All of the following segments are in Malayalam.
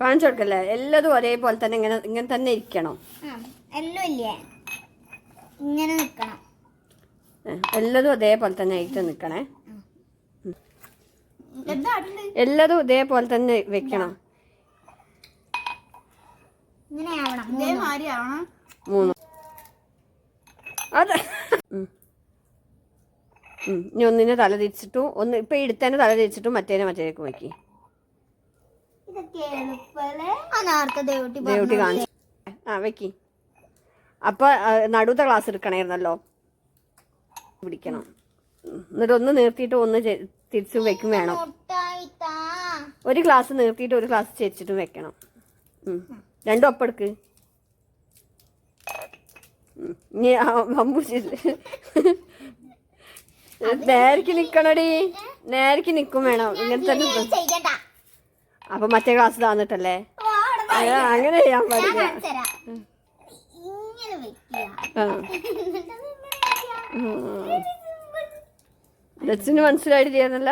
കാണിച്ചു കൊടുക്കല്ലേ? എല്ലാതും ഒരേപോലെ തന്നെ ഇങ്ങനെ തന്നെ ഇരിക്കണം. എല്ലാം ഇല്ലേ ഇങ്ങനെ നിക്കണം. എല്ലാതും അതേപോലെ തന്നെ ആയിട്ട് നിക്കണേ. എല്ലാതും ഇതേപോലെ തന്നെ വെക്കണം. മൂന്ന് അതെ. ഇനി ഒന്നിനെ തല തിരിച്ചിട്ടും ഒന്ന് ഇപ്പൊ എടുത്തന്നെ തല തിരിച്ചിട്ടും മറ്റേക്ക് വെക്കി. ദേവട്ടി കാണിച്ചു വെക്കി. അപ്പൊ നടുത്ത ക്ലാസ് എടുക്കണായിരുന്നല്ലോ. പിടിക്കണം. എന്നിട്ട് ഒന്ന് നിർത്തിയിട്ട് ഒന്ന് തിരിച്ചും വെക്കും വേണം. ഒരു ഗ്ലാസ് നിർത്തിയിട്ട് ഒരു ഗ്ലാസ് ചെരിച്ചിട്ടും വെക്കണം. രണ്ടും ഒപ്പം എടുക്ക്. ഇനി നേരക്ക് നിക്കണടി. നേരക്ക് നിക്കും വേണം. ഇങ്ങനെ തന്നെ. അപ്പൊ മറ്റേ ക്ലാസ് താന്നിട്ടല്ലേ? അങ്ങനെ ചെയ്യാൻ പാടില്ല. ലച്ചിന് മനസ്സിലായിട്ട് ചെയ്യാന്നല്ല.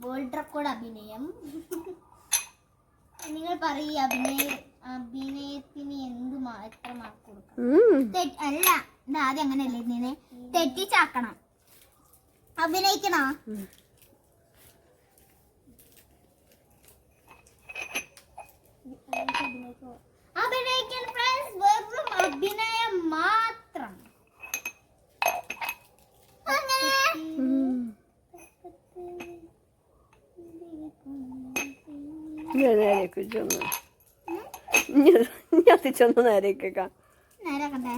വേൾഡ് റെക്കോർഡ് അഭിനയം. നിങ്ങൾ പറയൂ, അഭിനയത്തിന് എത്ര മാർക്ക് കൊടുക്കണം? അല്ല, ഇത് ആദ്യം അങ്ങനെയല്ലേ ഇതിനെ തെറ്റിച്ചാക്കണം. അഭിനയിക്കണോ? അഭിനയിക്കാൻ ഫ്രണ്ട്സ്, വെറും അഭിനയം മാത്രം. നേരേക്ക് ചെന്ന് നേരേക്കാം. നേരാക്കണ്ടേ?